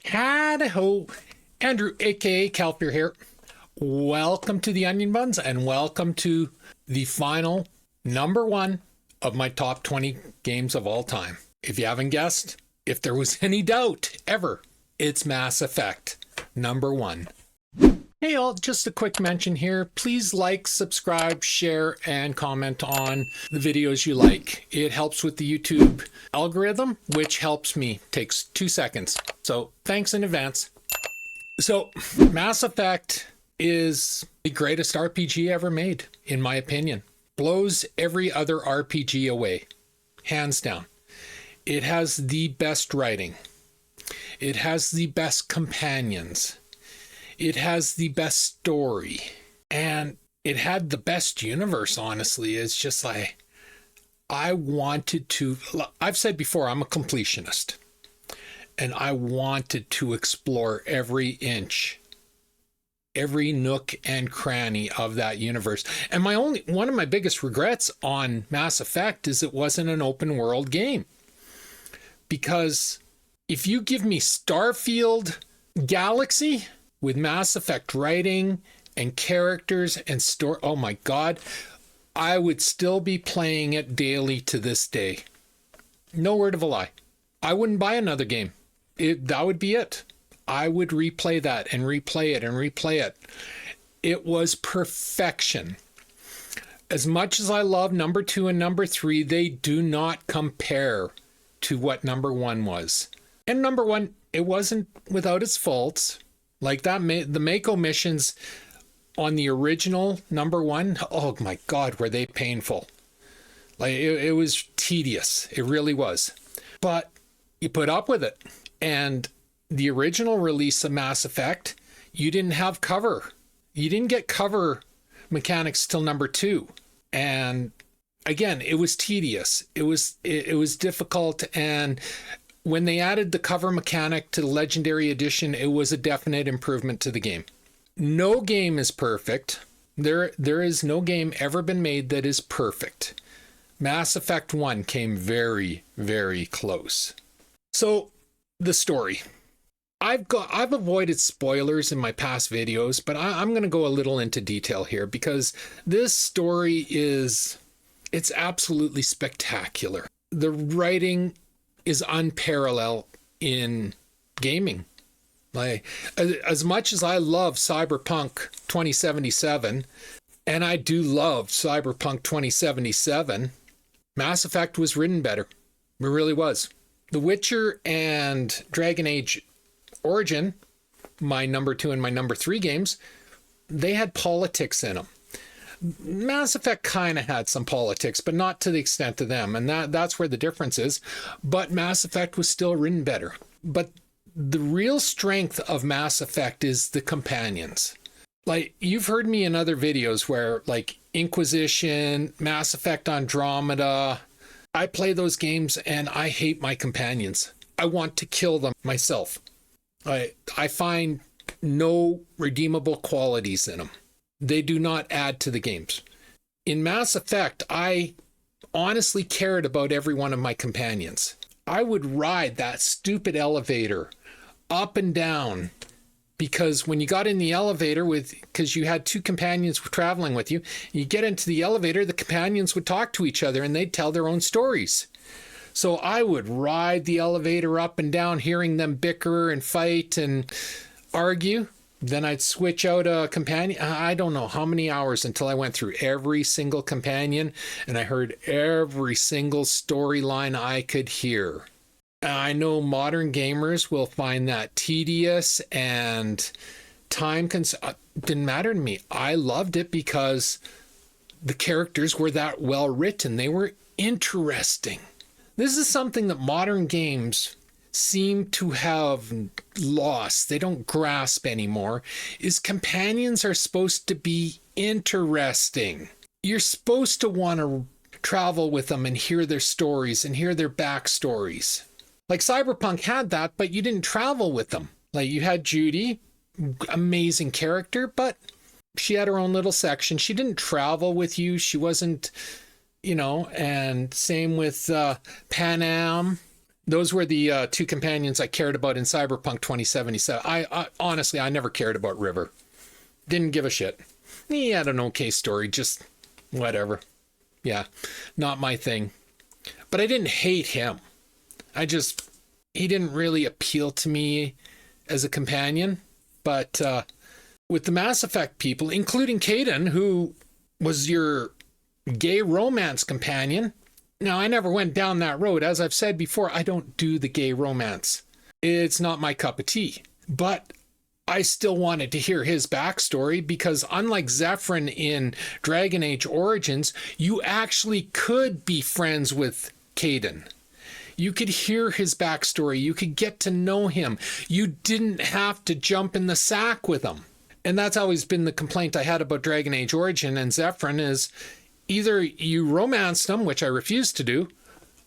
Hi-ho, Andrew, aka Kelpier here. Welcome to the Onion Buns and welcome to the final number one of my top 20 games of all time. If you haven't guessed, if there was any doubt ever, it's Mass Effect number one. Hey all, just a quick mention here. Please like, subscribe, share, and comment on the videos you like. It helps with the YouTube algorithm, which helps me. Takes 2 seconds. So thanks in advance. So Mass Effect is the greatest RPG ever made, in my opinion. Blows every other RPG away, hands down. It has the best writing. It has the best companions. It has the best story, and it had the best universe, honestly. It's just like, I've said before, I'm a completionist, and I wanted to explore every inch, every nook and cranny of that universe. And one of my biggest regrets on Mass Effect is it wasn't an open world game. Because if you give me Starfield Galaxy with Mass Effect writing and characters and story, oh my God, I would still be playing it daily to this day. No word of a lie. I wouldn't buy another game. That would be it. I would replay that and replay it and replay it. It was perfection. As much as I love number 2 and number 3, they do not compare to what number 1 was. And number 1, it wasn't without its faults. Like that, the Mako missions on the original number 1, oh my God, were they painful. Like it was tedious. It really was. But you put up with it. And the original release of Mass Effect, you didn't have cover. You didn't get cover mechanics till number 2. And again, it was tedious. It was difficult, and when they added the cover mechanic to the Legendary Edition, it was a definite improvement to the game. No game is perfect. There is no game ever been made that is perfect. Mass Effect 1 came very, very close. So, the story. I've avoided spoilers in my past videos, but I'm going to go a little into detail here because this story it's absolutely spectacular. The writing is unparalleled in gaming. Like, as much as I love Cyberpunk 2077, and I do love Cyberpunk 2077, Mass Effect was written better. It really was. The Witcher and Dragon Age Origin, my number 2 and my number 3 games, they had politics in them. Mass Effect kind of had some politics, but not to the extent of them. And that's where the difference is. But Mass Effect was still written better. But the real strength of Mass Effect is the companions. Like, you've heard me in other videos where, like, Inquisition, Mass Effect Andromeda, I play those games and I hate my companions. I want to kill them myself. I find no redeemable qualities in them. They do not add to the games. In Mass Effect, I honestly cared about every one of my companions. I would ride that stupid elevator up and down because when you got in the elevator because you had 2 companions traveling with you, you get into the elevator, the companions would talk to each other and they'd tell their own stories. So I would ride the elevator up and down, hearing them bicker and fight and argue. Then I'd switch out a companion. I don't know how many hours until I went through every single companion and I heard every single storyline I could hear. I know modern gamers will find that tedious and didn't matter to me. I loved it because the characters were that well written. They were interesting. This is something that modern games seem to have lost. They don't grasp anymore. Is companions are supposed to be interesting. You're supposed to want to travel with them and hear their stories and hear their backstories. Like Cyberpunk had that, but you didn't travel with them. Like you had Judy, amazing character, but she had her own little section. She didn't travel with you. She wasn't, and same with Pan Am. Those were the two companions I cared about in Cyberpunk 2077. I honestly, I never cared about River. Didn't give a shit. He had an okay story, just whatever. Yeah, not my thing. But I didn't hate him. He didn't really appeal to me as a companion. But with the Mass Effect people, including Kaidan, who was your gay romance companion. Now, I never went down that road. As I've said before, I don't do the gay romance. It's not my cup of tea. But I still wanted to hear his backstory because unlike Zephyrin in Dragon Age Origins, you actually could be friends with Kaidan. You could hear his backstory. You could get to know him. You didn't have to jump in the sack with him. And that's always been the complaint I had about Dragon Age Origin and Zephyrin is either you romanced him, which I refused to do,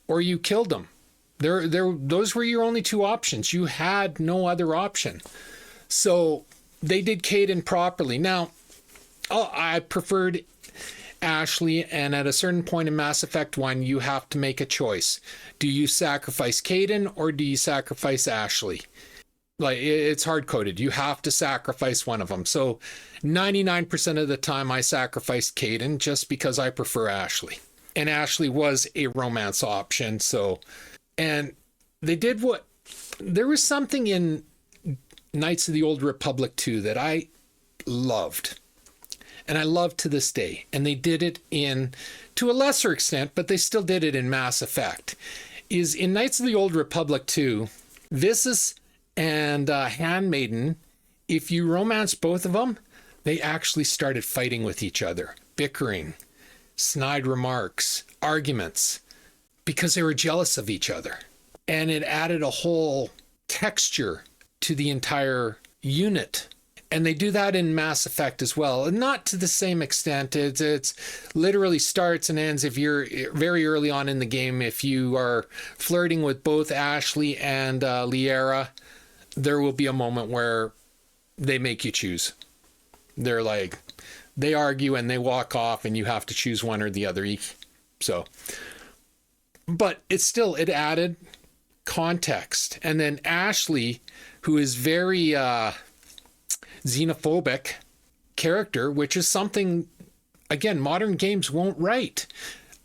or you killed him. Those were your only two options. You had no other option. So they did Kaidan properly. Now, I preferred Ashley, and at a certain point in Mass Effect 1, you have to make a choice. Do you sacrifice Kaidan or do you sacrifice Ashley? Like, it's hard-coded. You have to sacrifice one of them. So 99% of the time I sacrificed Kaidan just because I prefer Ashley. And Ashley was a romance option. So, and they did what... There was something in Knights of the Old Republic 2 that I loved. And I love to this day. And they did it to a lesser extent, but they still did it in Mass Effect. Is in Knights of the Old Republic 2, Visas and Handmaiden, if you romance both of them, they actually started fighting with each other, bickering, snide remarks, arguments, because they were jealous of each other. And it added a whole texture to the entire unit. And they do that in Mass Effect as well. And not to the same extent. It's literally starts and ends if you're very early on in the game. If you are flirting with both Ashley and Liara, there will be a moment where they make you choose. They're like, they argue and they walk off and you have to choose one or the other. So, but it added context. And then Ashley, who is very xenophobic character, which is something, again, modern games won't write.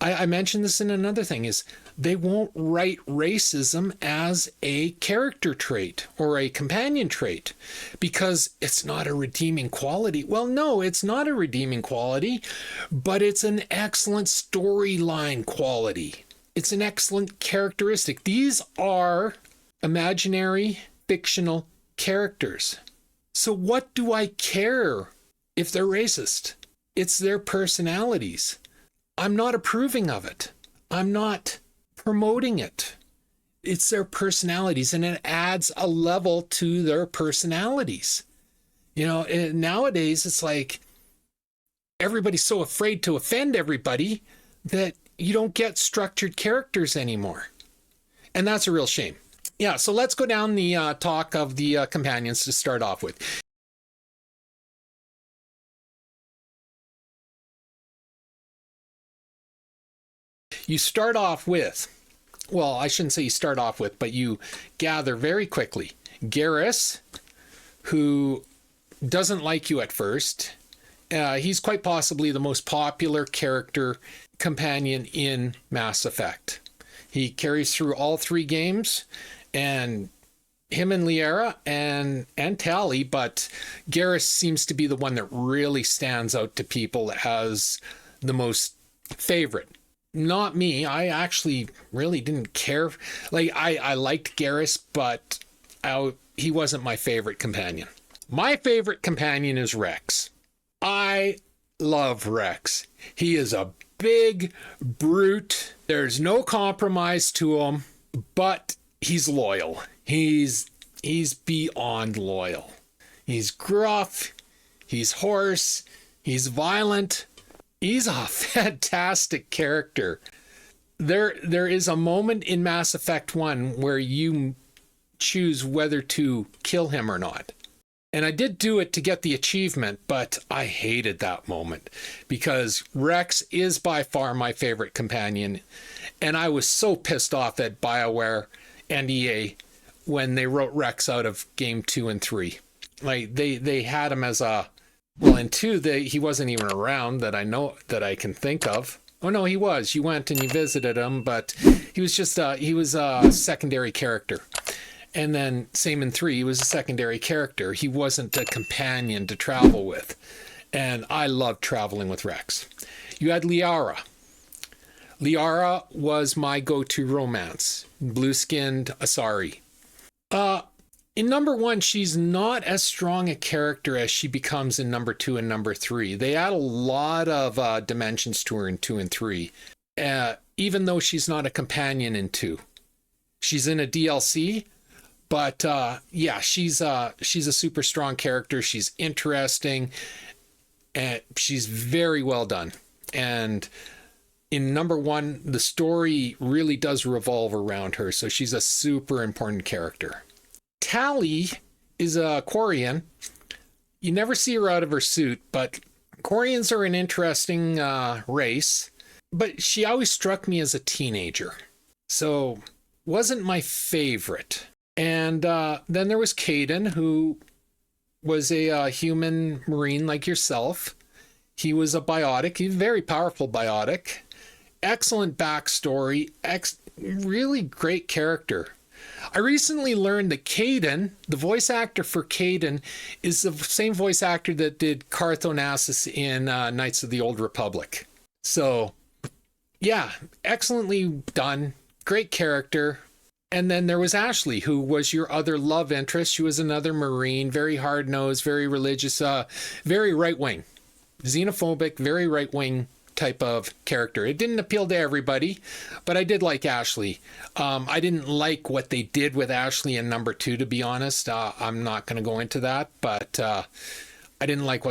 I mentioned this in another thing, is they won't write racism as a character trait or a companion trait because it's not a redeeming quality. Well, no, it's not a redeeming quality, but it's an excellent storyline quality. It's an excellent characteristic. These are imaginary, fictional characters. So what do I care if they're racist? It's their personalities. I'm not approving of it. I'm not promoting it. It's their personalities, and it adds a level to their personalities. You know, nowadays it's like everybody's so afraid to offend everybody that you don't get structured characters anymore. And that's a real shame. Yeah, so let's go down the talk of the companions to start off with. You start off with, well, I shouldn't say you start off with, but you gather very quickly Garrus, who doesn't like you at first. He's quite possibly the most popular character companion in Mass Effect. He carries through all three games, and him and Liara and Tali, but Garrus seems to be the one that really stands out to people as the most favorite. Not me. I actually really didn't care. Like, I liked Garrus, but he wasn't my favorite companion. My favorite companion is Rex. I love Rex. He is a big brute. There's no compromise to him, but he's loyal. He's beyond loyal. He's gruff. He's hoarse. He's violent. He's a fantastic character. There is a moment in Mass Effect 1 where you choose whether to kill him or not. And I did do it to get the achievement, but I hated that moment because Rex is by far my favorite companion. And I was so pissed off at BioWare and EA when they wrote Rex out of game 2 and 3. Like they had him as a, well, in 2 he wasn't even around that I can think of. Oh no, he was. You went and you visited him, but he was just he was a secondary character. And then same in 3, he was a secondary character. He wasn't a companion to travel with. And I loved traveling with Rex. You had Liara. Liara was my go-to romance. Blue-skinned Asari. In number 1, she's not as strong a character as she becomes in number 2 and number 3. They add a lot of dimensions to her in 2 and 3, even though she's not a companion in 2. She's in a DLC, but yeah, she's a super strong character. She's interesting, and she's very well done. And in number 1, the story really does revolve around her, so she's a super important character. Tali is a Quarian. You never see her out of her suit, but Quarians are an interesting race. But she always struck me as a teenager, so wasn't my favorite. And then there was Caden, who was a human marine like yourself. He was a biotic, he's a very powerful biotic. Excellent backstory, really great character. I recently learned that Caden, the voice actor for Caden, is the same voice actor that did Carthonassus in Knights of the Old Republic. So, yeah, excellently done. Great character. And then there was Ashley, who was your other love interest. She was another Marine, very hard-nosed, very religious, very right-wing. Xenophobic, very right-wing type of character. It didn't appeal to everybody, but I did like Ashley. I didn't like what they did with Ashley in number 2, to be honest. I'm not going to go into that, but I didn't like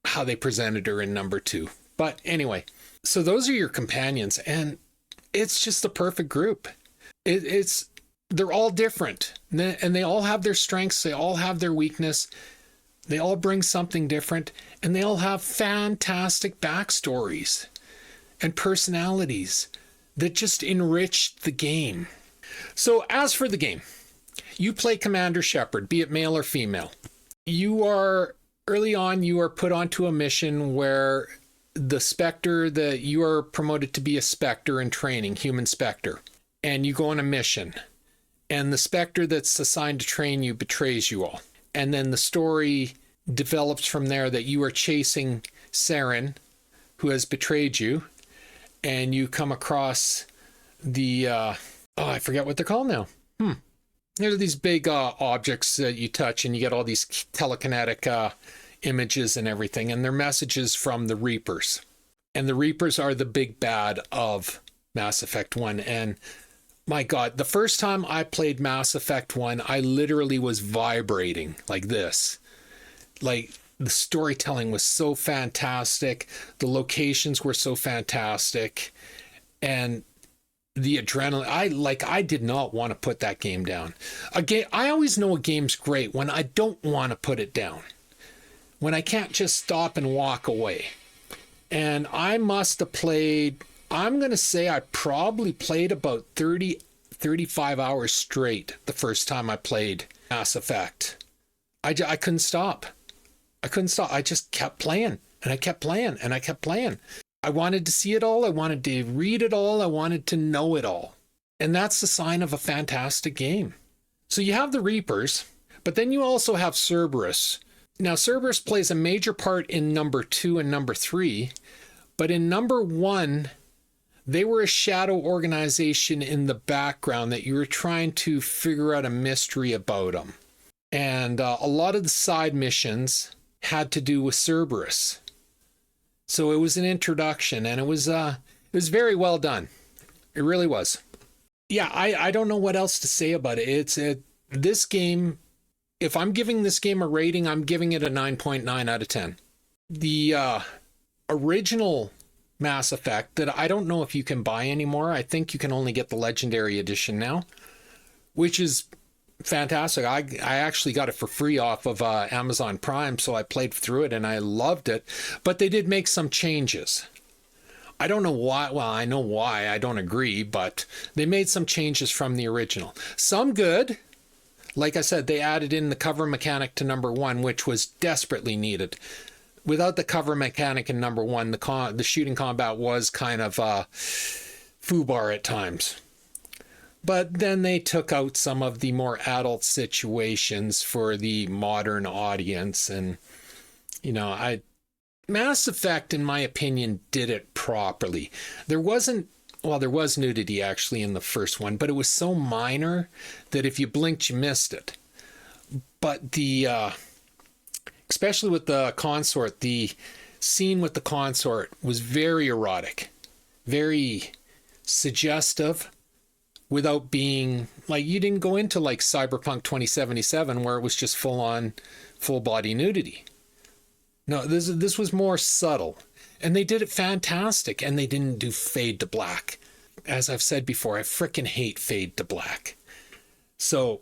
how they presented her in number 2. But anyway, so those are your companions, and it's just the perfect group. They're all different, and they all have their strengths. They all have their weakness. They all bring something different, and they all have fantastic backstories and personalities that just enrich the game. So as for the game, you play Commander Shepard, be it male or female. Early on, you are put onto a mission where the Spectre, you are promoted to be a Spectre in training, human Spectre, and you go on a mission. And the Spectre that's assigned to train you betrays you all. And then the story develops from there that you are chasing Saren, who has betrayed you, and you come across the I forget what they're called now. There's these big objects that you touch, and you get all these telekinetic images and everything, and they're messages from the Reapers. And the Reapers are the big bad of Mass Effect 1. And my God, the first time I played Mass Effect 1, I literally was vibrating like this. Like, the storytelling was so fantastic. The locations were so fantastic. And the adrenaline, I did not want to put that game down. I always know a game's great when I don't want to put it down. When I can't just stop and walk away. And I must have played, I'm going to say I probably played about 35 hours straight the first time I played Mass Effect. I couldn't stop. I just kept playing, and I kept playing, and I kept playing. I wanted to see it all. I wanted to read it all. I wanted to know it all. And that's the sign of a fantastic game. So you have the Reapers, but then you also have Cerberus. Now, Cerberus plays a major part in number 2 and number 3, but in number 1, they were a shadow organization in the background that you were trying to figure out a mystery about them. And a lot of the side missions had to do with Cerberus. So it was an introduction, and it was very well done. It really was. Yeah, I don't know what else to say about it. This game, if I'm giving this game a rating, I'm giving it a 9.9 out of 10. The original Mass Effect that I don't know if you can buy anymore. I think you can only get the Legendary Edition now, which is fantastic. I actually got it for free off of Amazon Prime, so I played through it and I loved it. But they did make some changes. I don't know why. Well, I know why. I don't agree, but they made some changes from the original. Some good. Like I said, they added in the cover mechanic to number 1, which was desperately needed. Without the cover mechanic in number 1, the shooting combat was kind of foobar at times. But then they took out some of the more adult situations for the modern audience. And, you know, Mass Effect, in my opinion, did it properly. There was nudity actually in the first one, but it was so minor that if you blinked, you missed it. But especially with the consort, the scene with the consort was very erotic, very suggestive, without being like, you didn't go into like Cyberpunk 2077 where it was just full body nudity. No, this was more subtle, and they did it fantastic, and they didn't do fade to black. As I've said before, I frickin' hate fade to black. So,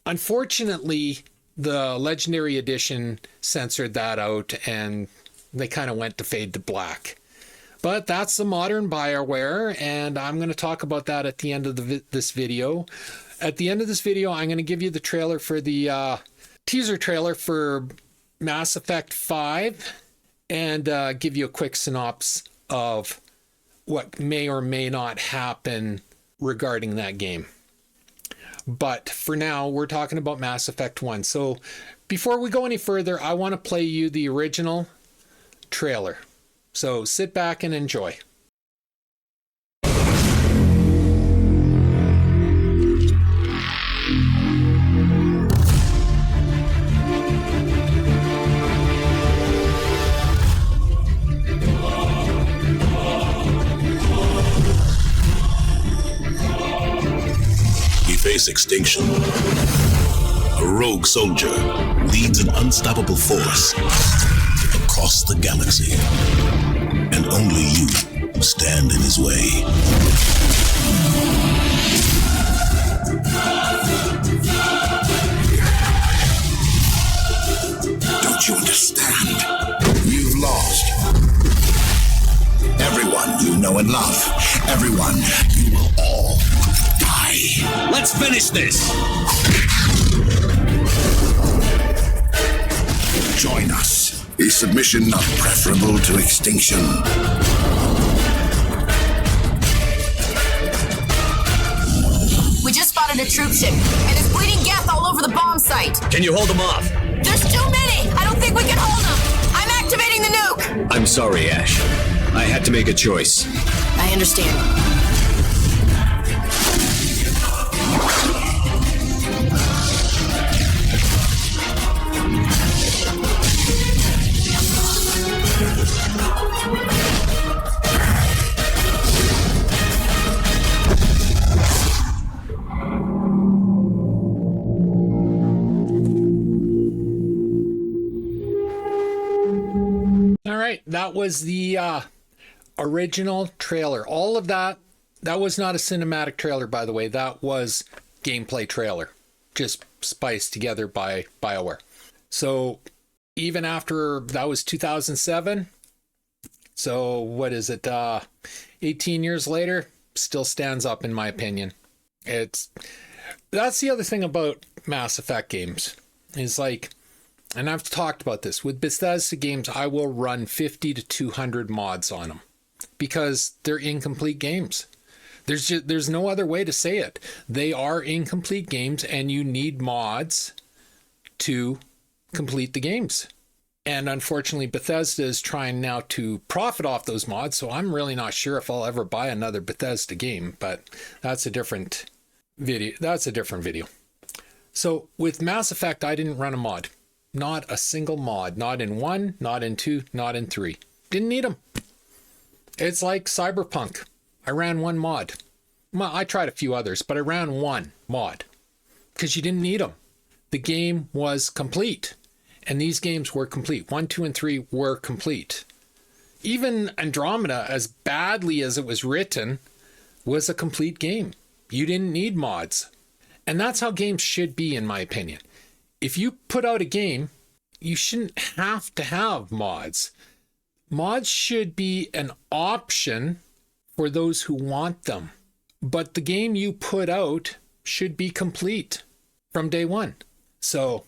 unfortunately, the Legendary Edition censored that out, and they kind of went to fade to black. But that's the modern BioWare, and I'm going to talk about that at the end of this video. At the end of this video, I'm going to give you the trailer for the teaser trailer for Mass Effect 5 and give you a quick synopsis of what may or may not happen regarding that game. But for now, we're talking about Mass Effect 1. So before we go any further, I want to play you the original trailer. So sit back and enjoy. Face extinction. A rogue soldier leads an unstoppable force across the galaxy, and only you stand in his way. Don't you understand? You've lost. Everyone you know and love. Everyone you will all die. Let's finish this! Join us. Is submission not preferable to extinction? We just spotted a troop ship, and it's bleeding gas all over the bomb site. Can you hold them off? There's too many! I don't think we can hold them! I'm activating the nuke! I'm sorry, Ash. I had to make a choice. I understand. That was the original trailer. All of that was not a cinematic trailer, by the way. That was gameplay trailer, just spiced together by BioWare. So even after that was 2007, so what is it, 18 years later, still stands up in my opinion. That's the other thing about Mass Effect games is like, and I've talked about this, with Bethesda games, I will run 50 to 200 mods on them because they're incomplete games. There's no other way to say it. They are incomplete games, and you need mods to complete the games. And unfortunately, Bethesda is trying now to profit off those mods, so I'm really not sure if I'll ever buy another Bethesda game, but that's a different video. So with Mass Effect, I didn't run a mod. Not a single mod. Not in 1, not in 2, not in 3. Didn't need them. It's like Cyberpunk. I ran one mod. Well, I tried a few others, but I ran one mod because you didn't need them. The game was complete, and these games were complete. 1, 2, and 3 were complete. Even Andromeda, as badly as it was written, was a complete game. You didn't need mods. And that's how games should be, in my opinion. If you put out a game, you shouldn't have to have mods. Mods should be an option for those who want them, but the game you put out should be complete from day one. So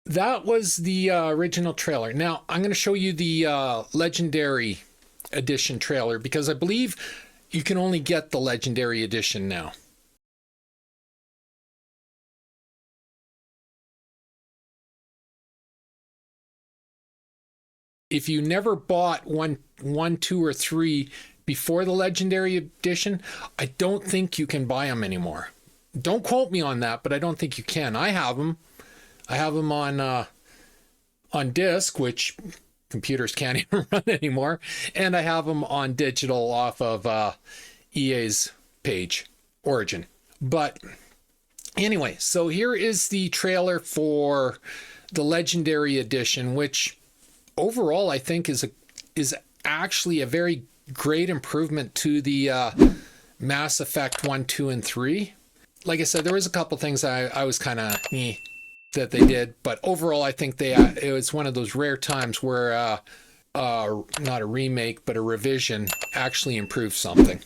that was the original trailer. Now I'm going to show you the Legendary Edition trailer because I believe you can only get the Legendary Edition now. If you never bought one, 2, or 3 before the Legendary Edition, I don't think you can buy them anymore. Don't quote me on that, but I don't think you can. I have them. I have them on disc, which computers can't even run anymore, and I have them on digital off of EA's page, Origin. But anyway, so here is the trailer for the Legendary Edition, which overall I think is actually a very great improvement to the Mass Effect 1, 2, and 3. Like I said, there was a couple things I was kind of that they did, but overall I think it was one of those rare times where not a remake but a revision actually improved something.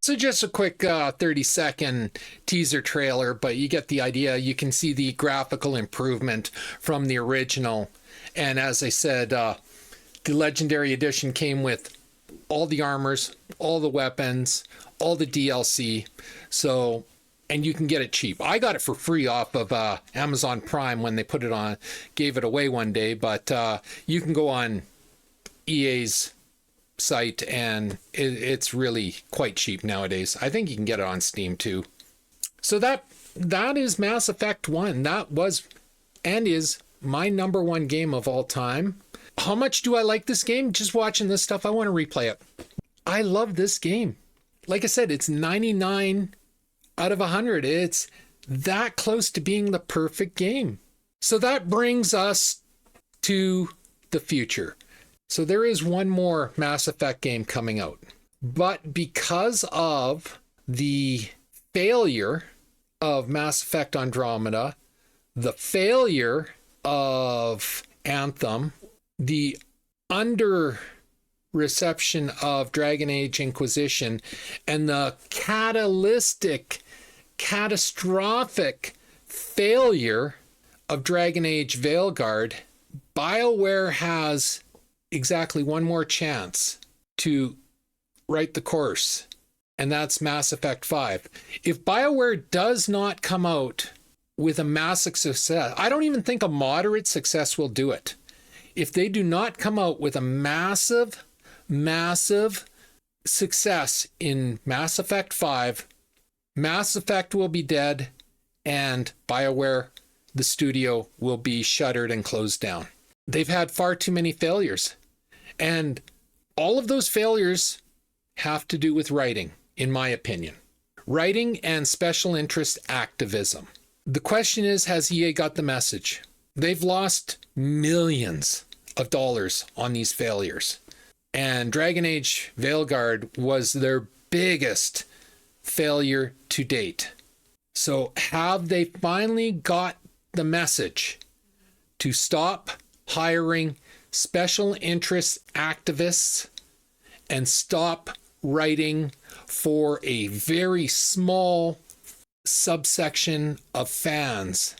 So just a quick 30-second teaser trailer, but you get the idea. You can see the graphical improvement from the original. And as I said, the Legendary Edition came with all the armors, all the weapons, all the DLC. So, and you can get it cheap. I got it for free off of Amazon Prime when they put it on, gave it away one day. But you can go on EA's site and it's really quite cheap nowadays. I think you can get it on Steam too. So that is Mass Effect 1. That was and is my number 1 game of all time. How much do I like this game? Just watching this stuff, I want to replay it. I love this game. Like I said, it's 99 out of 100. It's that close to being the perfect game. So that brings us to the future. So there is one more Mass Effect game coming out. But because of the failure of Mass Effect Andromeda, the failure of Anthem, the under reception of Dragon Age Inquisition, and the catastrophic failure of Dragon Age Veilguard, BioWare has exactly one more chance to right the course, and that's Mass Effect 5. If BioWare does not come out with a massive success, I don't even think a moderate success will do it. If they do not come out with a massive success in Mass Effect 5, Mass Effect will be dead, and BioWare, the studio, will be shuttered and closed down. They've had far too many failures. And all of those failures have to do with writing, in my opinion. Writing and special interest activism. The question is, has EA got the message? They've lost millions of dollars on these failures. And Dragon Age Veilguard was their biggest failure to date. So have they finally got the message to stop hiring special interest activists and stop writing for a very small subsection of fans?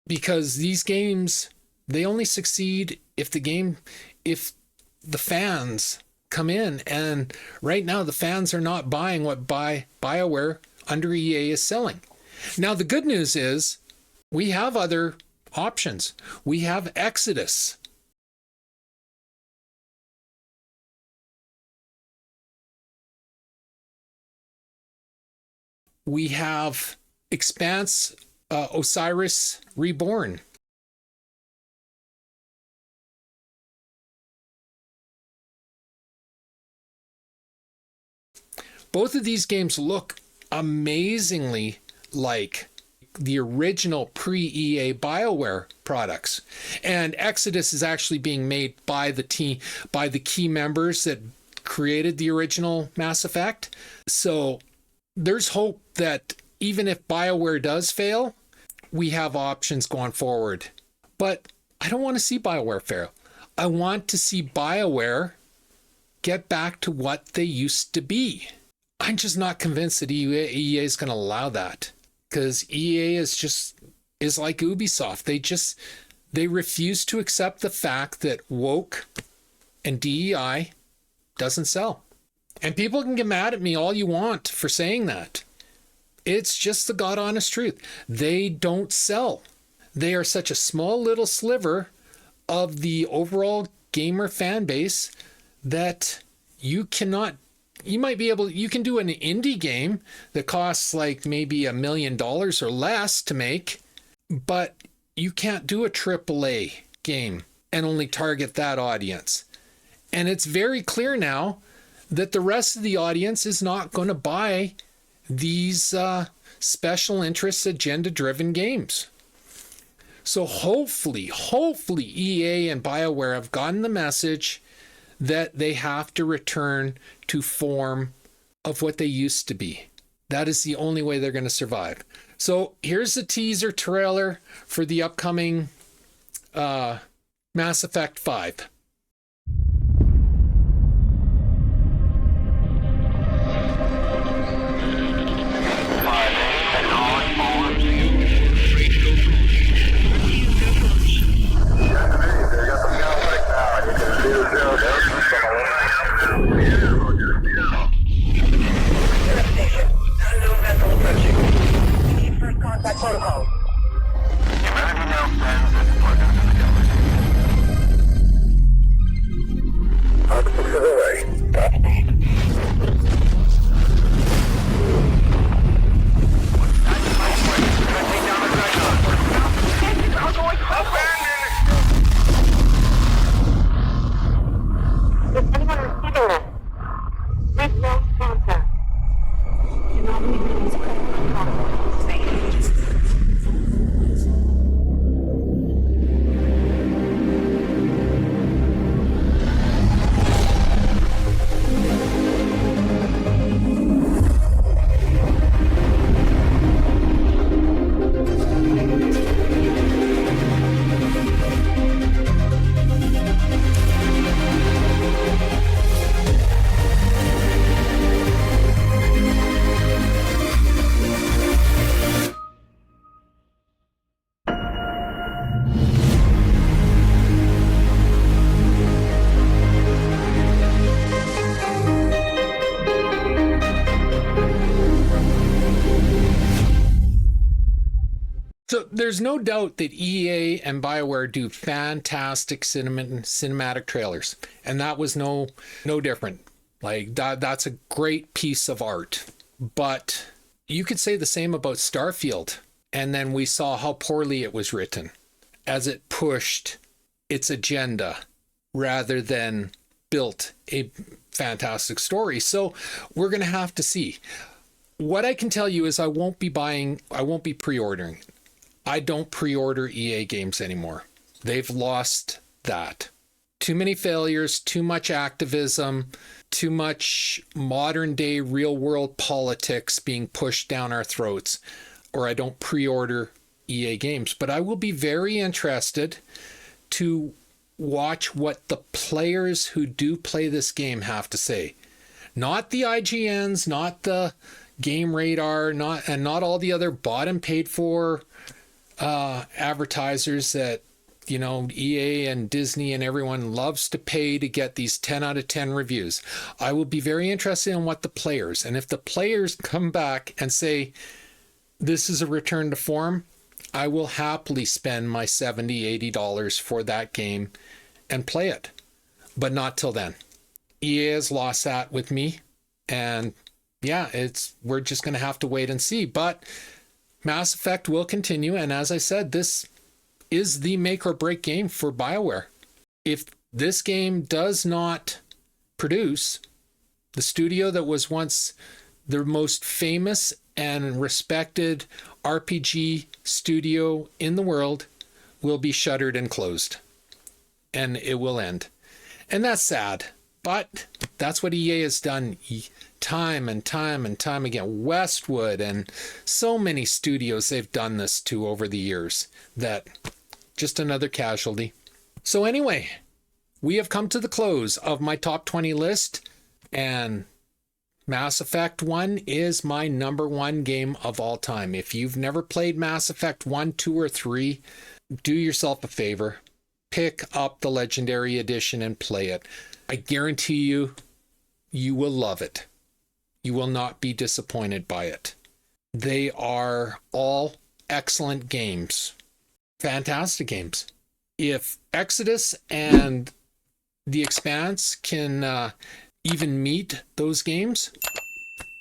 Because these games, they only succeed if the fans come in, and right now the fans are not buying what BioWare under EA is selling. Now the good news is we have other options. We have Exodus. We have Expanse, Osiris Reborn. Both of these games look amazingly like the original pre-EA BioWare products. And Exodus is actually being made by the key members that created the original Mass Effect. So there's hope that even if BioWare does fail, we have options going forward. But I don't want to see BioWare fail. I want to see BioWare get back to what they used to be. I'm just not convinced that EA is going to allow that, because EA is like Ubisoft. They refuse to accept the fact that woke and DEI doesn't sell. And people can get mad at me all you want for saying that. It's just the God honest truth. They don't sell. They are such a small little sliver of the overall gamer fan base that you can do an indie game that costs like maybe $1 million or less to make, but you can't do a AAA game and only target that audience. And it's very clear now that the rest of the audience is not going to buy these special interest agenda-driven games. So hopefully EA and BioWare have gotten the message that they have to return to form of what they used to be. That is the only way they're going to survive. So here's the teaser trailer for the upcoming Mass Effect 5. Protocol. So there's no doubt that EA and BioWare do fantastic cinematic trailers, and that was no different. Like that's a great piece of art. But you could say the same about Starfield, and then we saw how poorly it was written as it pushed its agenda rather than built a fantastic story. So we're going to have to see. What I can tell you is I won't be pre-ordering it. I don't pre-order EA games anymore. They've lost that. Too many failures, too much activism, too much modern day real world politics being pushed down our throats, or I don't pre-order EA games. But I will be very interested to watch what the players who do play this game have to say. Not the IGNs, not the Game Radar, not all the other bought and paid for advertisers that, you know, EA and Disney and everyone loves to pay to get these 10 out of 10 reviews. I will be very interested in what the players, and if the players come back and say this is a return to form, I will happily spend my $70-$80 for that game and play it, but not till then. EA has lost that with me, and yeah, we're just going to have to wait and see. But Mass Effect will continue, and as I said, this is the make or break game for BioWare. If this game does not produce, the studio that was once the most famous and respected RPG studio in the world will be shuttered and closed. And it will end. And that's sad. But that's what EA has done time and time and time again. Westwood and so many studios they've done this to over the years. That just another casualty. So anyway, we have come to the close of my top 20 list. And Mass Effect 1 is my number one game of all time. If you've never played Mass Effect 1, 2, or 3, do yourself a favor. Pick up the Legendary Edition and play it. I guarantee you, you will love it. You will not be disappointed by it. They are all excellent games. Fantastic games. If Exodus and The Expanse can even meet those games,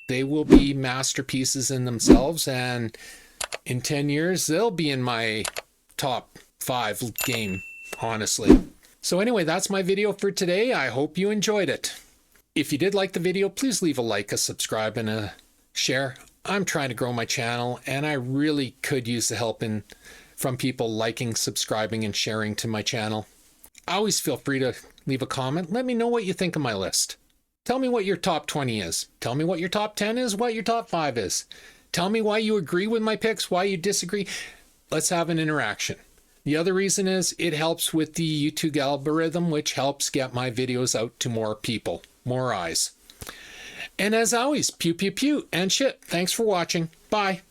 they will be masterpieces in themselves, and in 10 years they'll be in my top 5 game, honestly. So anyway, that's my video for today. I hope you enjoyed it. If you did like the video, please leave a like, a subscribe, and a share. I'm trying to grow my channel, and I really could use the help from people liking, subscribing, and sharing to my channel. Always feel free to leave a comment. Let me know what you think of my list. Tell me what your top 20 is. Tell me what your top 10 is, what your top 5 is. Tell me why you agree with my picks, why you disagree. Let's have an interaction. The other reason is it helps with the YouTube algorithm, which helps get my videos out to more people, more eyes. And as always, pew, pew, pew, and shit. Thanks for watching. Bye.